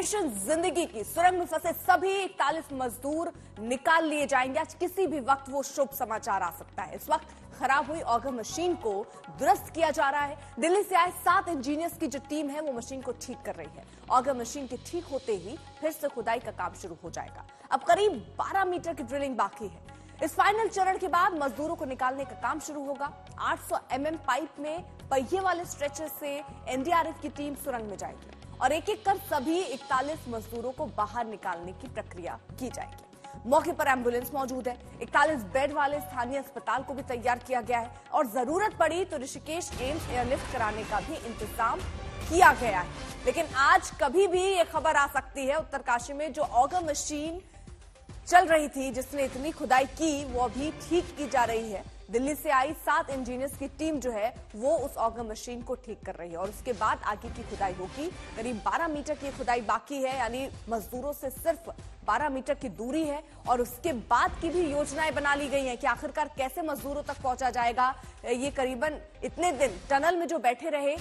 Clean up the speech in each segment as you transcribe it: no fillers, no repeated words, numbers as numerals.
Mission जिंदगी की सुरंग में फंसे सभी 41 मजदूर निकाल लिए जाएंगे। आज किसी भी वक्त वो शुभ समाचार आ सकता है। इस वक्त खराब हुई ऑगर मशीन को दुरुस्त किया जा रहा है। दिल्ली से आए 7 इंजीनियर्स की जो टीम है वो मशीन को ठीक कर रही है। ऑगर मशीन के ठीक होते ही फिर से खुदाई का काम शुरू हो जाएगा। अब करीब 12 मीटर की ड्रिलिंग बाकी है। इस फाइनल चरण के बाद मजदूरों को निकालने का काम शुरू होगा। 800 mm पाइप में पहिए वाले स्ट्रेचर से एनडीआरएफ की टीम सुरंग में जाएगी और एक एक कर सभी 41 मजदूरों को बाहर निकालने की प्रक्रिया की जाएगी। मौके पर एम्बुलेंस मौजूद है। 41 बेड वाले स्थानीय अस्पताल को भी तैयार किया गया है और जरूरत पड़ी तो ऋषिकेश एम्स एयरलिफ्ट कराने का भी इंतजाम किया गया है। लेकिन आज कभी भी ये खबर आ सकती है, उत्तरकाशी में जो ऑगर मशीन चल रही थी जिसने इतनी खुदाई की वो अभी ठीक की जा रही है। दिल्ली से आई 7 इंजीनियर्स की टीम जो है वो उस ऑगर मशीन को ठीक कर रही है और उसके बाद आगे की खुदाई होगी। करीब 12 मीटर की खुदाई बाकी है, यानी मजदूरों से सिर्फ 12 मीटर की दूरी है और उसके बाद की भी योजनाएं बना ली गई हैं कि आखिरकार कैसे मजदूरों तक पहुंचा जाएगा। ये करीबन इतने दिन टनल में जो बैठे रहे,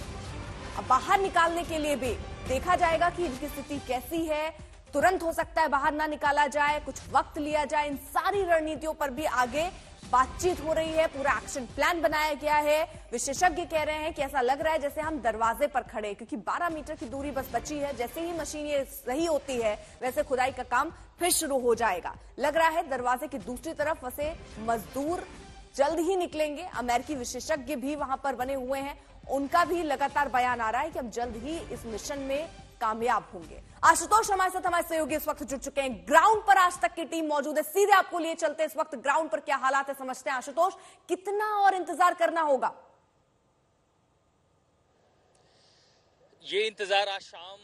बाहर निकालने के लिए भी देखा जाएगा कि इनकी स्थिति कैसी है। तुरंत हो सकता है बाहर ना निकाला जाए, कुछ वक्त लिया जाए। इन सारी रणनीतियों पर भी आगे बातचीत हो रही है। पूरा एक्शन प्लान बनाया गया है। विशेषज्ञ कह रहे हैं कि ऐसा लग रहा है जैसे हम दरवाजे पर खड़े, क्योंकि 12 मीटर की दूरी बस बची है। जैसे ही मशीन ये सही होती है वैसे खुदाई का काम फिर शुरू हो जाएगा। लग रहा है दरवाजे की दूसरी तरफ फंसे मजदूर जल्द ही निकलेंगे। अमेरिकी विशेषज्ञ भी वहां पर बने हुए हैं, उनका भी लगातार बयान आ रहा है कि हम जल्द ही इस मिशन में कामयाब होंगे। आशुतोष हमारे साथ, हमारे सहयोगी इस वक्त जुड़ चुके हैं। ग्राउंड पर आज तक की टीम मौजूद है, सीधे आपको लिए चलते हैं। इस वक्त ग्राउंड पर क्या हालात है समझते हैं। आशुतोष, कितना और इंतजार करना होगा? ये इंतजार आज शाम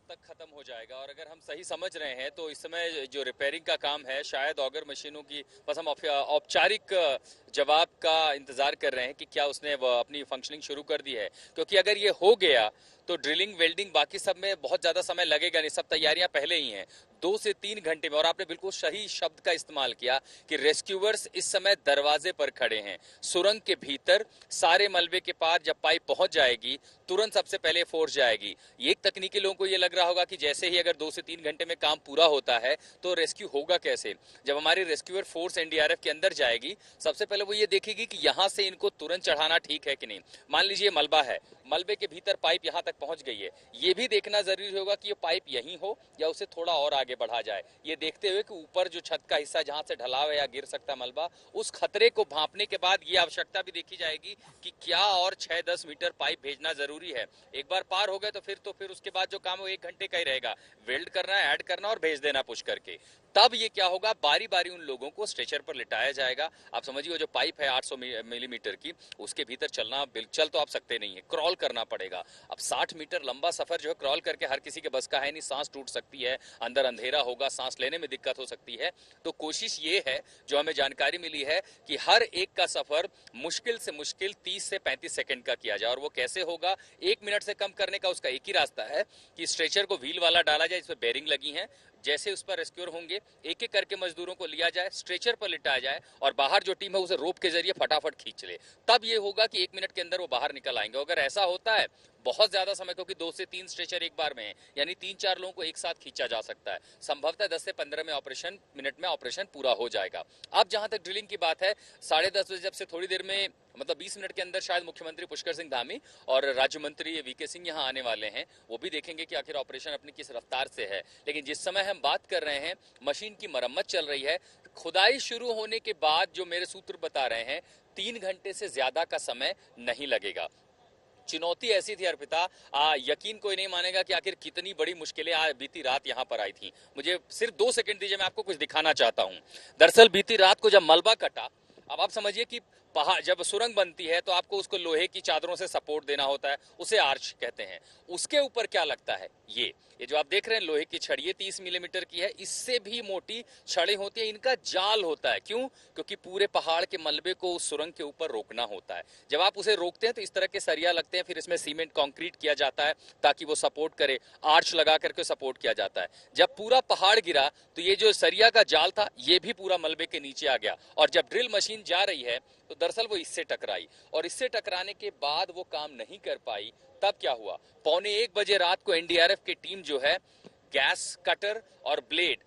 तक खत्म हो जाएगा और अगर हम सही समझ रहे हैं तो इस समय जो रिपेयरिंग का काम है, शायद ऑगर मशीनों की बस हम औपचारिक जवाब का इंतजार कर रहे हैं कि क्या उसने अपनी फंक्शनिंग शुरू कर दी है। क्योंकि अगर ये हो गया तो ड्रिलिंग वेल्डिंग बाकी सब में बहुत ज्यादा समय लगेगा नहीं, सब तैयारियां पहले ही हैं। 2 से 3 घंटे में, और आपने बिल्कुल सही शब्द का इस्तेमाल किया कि रेस्क्यूअर्स इस समय दरवाजे पर खड़े हैं। सुरंग के भीतर सारे मलबे के पास जब पाइप पहुंच जाएगी तुरंत सबसे पहले फोर्स जाएगी। ये एक तकनीकी लोगों को ये लग रहा होगा कि जैसे ही अगर 2 से 3 घंटे में काम पूरा होता है तो रेस्क्यू होगा कैसे। जब हमारी रेस्क्यूअर फोर्स एनडीआरएफ के अंदर जाएगी, सबसे पहले वो ये देखेगी कि यहां से इनको तुरंत चढ़ाना ठीक है कि नहीं। मान लीजिए मलबा है, मलबे के भीतर पाइप यहां तक पहुंच गई है, ये भी देखना जरूरी होगा कि ये पाइप यहीं हो या उसे थोड़ा और आगे बढ़ा जाए। ये देखते हुए कि ऊपर जो छत का हिस्सा जहां से ढलाव है या गिर सकता मलबा, उस खतरे को भांपने के बाद ये आवश्यकता भी देखी जाएगी कि क्या और 6-10 मीटर पाइप भेजना जरूरी है। एक बार पार हो गए तो फिर उसके बाद जो काम है वो 1 घंटे का ही रहेगा। वेल्ड करना, ऐड करना और भेज देना पुश करके। तब ये क्या होगा, बारी बारी उन लोगों को स्ट्रेचर पर लिटाया जाएगा। आप समझिए जो पाइप है 800 मिलीमीटर की, उसके भीतर चल तो आप सकते नहीं है, क्रॉल करना पड़ेगा। अब 60 मीटर लंबा सफर जो है क्रॉल करके हर किसी के बस का है नहीं, सांस टूट सकती है, अंदर अंधेरा होगा, सांस लेने में दिक्कत हो सकती है। तो कोशिश ये है, जो हमें जानकारी मिली है, कि हर एक का सफर मुश्किल से मुश्किल 30 से 35 सेकंड का किया जाए। और वो कैसे होगा, 1 मिनट से कम करने का उसका एक ही रास्ता है कि स्ट्रेचर को व्हील वाला डाला जाए, इसमें बेरिंग लगी है। जैसे उस पर रेस्क्यूअर होंगे, एक एक करके मजदूरों को लिया जाए, स्ट्रेचर पर लिटाया जाए और बाहर जो टीम है उसे रोप के जरिए फटाफट खींच ले। तब ये होगा कि 1 मिनट के अंदर वो बाहर निकल आएंगे। अगर ऐसा होता है बहुत ज्यादा समय, क्योंकि 2 से 3 स्ट्रेचर एक बार में है, यानी 3-4 लोगों को एक साथ खींचा जा सकता है। संभवतः 10 से 15 मिनट में ऑपरेशन पूरा हो जाएगा। अब जहां तक ड्रिलिंग की बात है, 10:30 बजे जब से थोड़ी देर में, मतलब 20 मिनट के अंदर शायद मुख्यमंत्री पुष्कर सिंह धामी और राज्य मंत्री वीके सिंह यहां आने वाले हैं। वो भी देखेंगे कि आखिर ऑपरेशन अपनी किस रफ्तार से है। लेकिन जिस समय हम बात कर रहे हैं, मशीन की मरम्मत चल रही है। खुदाई शुरू होने के बाद जो मेरे सूत्र बता रहे हैं, 3 घंटे से ज्यादा का समय नहीं लगेगा। चुनौती ऐसी थी अर्पिता, यकीन कोई नहीं मानेगा कि आखिर कितनी बड़ी मुश्किलें आज बीती रात यहां पर आई थी। मुझे सिर्फ 2 सेकंड दीजिए, मैं आपको कुछ दिखाना चाहता हूं। दरअसल बीती रात को जब मलबा कटा, अब आप समझिए कि पहाड़ जब सुरंग बनती है तो आपको उसको लोहे की चादरों से सपोर्ट देना होता है, उसे आर्च कहते हैं। उसके ऊपर क्या लगता है, ये जो आप देख रहे हैं लोहे की छड़ी, ये 30 मिलीमीटर की है, इससे भी मोटी छड़ें होती है, इनका जाल होता है। क्यों? क्योंकि पूरे पहाड़ के मलबे को उस सुरंग के ऊपर रोकना होता है। जब आप उसे रोकते हैं तो इस तरह के सरिया लगते हैं, फिर इसमें सीमेंट कंक्रीट किया जाता है ताकि वो सपोर्ट करे, आर्च लगा करके सपोर्ट किया जाता है। जब पूरा पहाड़ गिरा तो ये जो सरिया का जाल था ये भी पूरा मलबे के नीचे आ गया और जब ड्रिल मशीन जा रही है तो दरअसल वो इससे टकराई और इससे टकराने के बाद वो काम नहीं कर पाई। तब क्या हुआ, 1:45 बजे रात को एनडीआरएफ की टीम जो है गैस कटर और ब्लेड,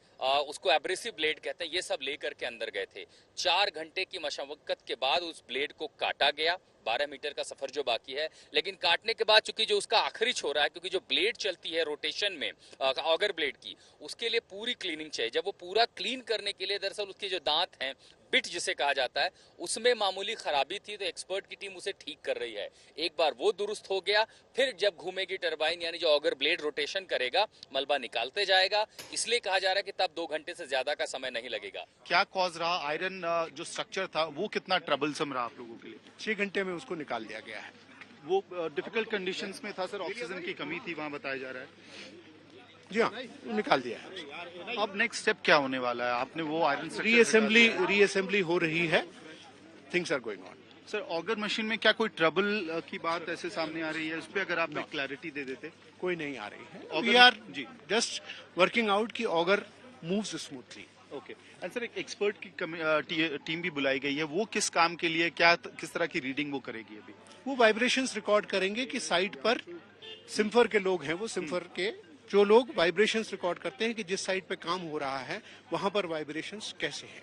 उसको एब्रेसिव ब्लेड कहते हैं, ये सब लेकर के अंदर गए थे। 4 घंटे की मशक्कत के बाद उस ब्लेड को काटा गया, 12 मीटर का सफर जो बाकी है। लेकिन काटने के बाद चूंकि जो उसका आखिरी छोर है, क्योंकि जो ब्लेड चलती है रोटेशन में ऑगर ब्लेड की, उसके लिए पूरी क्लीनिंग चाहिए। जब वो पूरा क्लीन करने के लिए दरअसल उसके जो दांत हैं, बिट जिसे कहा जाता है, उसमें मामूली खराबी थी, तो एक्सपर्ट की टीम उसे ठीक कर रही है। एक बार वो दुरुस्त हो गया, फिर जब घूमेगी टरबाइन यानी जो ऑगर ब्लेड रोटेशन करेगा, मलबा निकालते जाएगा। इसलिए कहा जा रहा है कि तब 2 घंटे से ज्यादा का समय नहीं लगेगा। क्या कॉज रहा? आयरन जो स्ट्रक्चर था वो कितना ट्रबलसम रहा आप लोगों के लिए? 6 घंटे में उसको निकाल दिया गया है। वो डिफिकल्ट कंडीशंस में था सर, ऑक्सीजन की कमी थी वहां बताया जा रहा है। जी हाँ, निकाल दिया है। अब नेक्स्ट स्टेप क्या होने वाला है? आपने वो आयरन रीअसेंबली हो रही है। Things are going on. Sir, auger machine में क्या कोई ट्रबल की बात ऐसे सामने आ रही है? उस पर अगर आप एक क्लैरिटी दे देते। कोई नहीं आ रही है। ऑगर वी आर जी जस्ट वर्किंग आउट की auger moves smoothly. Okay. And sir, एक एक्सपर्ट की टीम भी बुलाई गई है, वो किस काम के लिए, क्या किस तरह की रीडिंग वो करेगी अभी? वो वाइब्रेशंस रिकॉर्ड करेंगे कि साइट पर सिम्फर के लोग हैं, वो सिम्फर के जो लोग वाइब्रेशंस रिकॉर्ड करते हैं कि जिस साइट पे काम हो रहा है वहां पर वाइब्रेशंस कैसे हैं।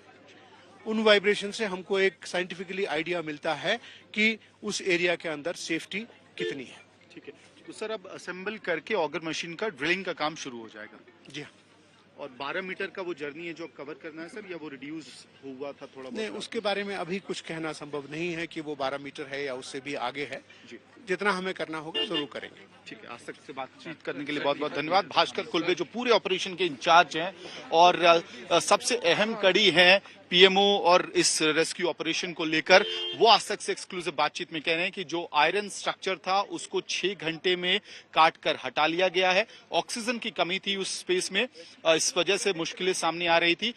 उन वाइब्रेशन से हमको एक साइंटिफिकली आइडिया मिलता है कि उस एरिया के अंदर सेफ्टी कितनी है। ठीक है, तो सर अब असेंबल करके ऑगर मशीन का ड्रिलिंग का काम शुरू हो जाएगा। जी हाँ। और 12 मीटर का वो जर्नी है जो अब कवर करना है सर, या वो रिड्यूस हुआ था थोड़ा नहीं, बहुत? उसके बारे में अभी कुछ कहना संभव नहीं है कि वो 12 मीटर है या उससे भी आगे है। जी, जितना हमें करना होगा जरूर करेंगे। ठीक है। आज तक से बातचीत करने के लिए बहुत बहुत धन्यवाद। भास्कर कुलबे जो पूरे ऑपरेशन के इंचार्ज हैं और सबसे अहम कड़ी है पीएमओ और इस रेस्क्यू ऑपरेशन को लेकर, वो आज तक से एक्सक्लूसिव बातचीत में कह रहे हैं कि जो आयरन स्ट्रक्चर था उसको 6 घंटे में काट कर हटा लिया गया है। ऑक्सीजन की कमी थी उस स्पेस में, इस वजह से मुश्किलें सामने आ रही थी।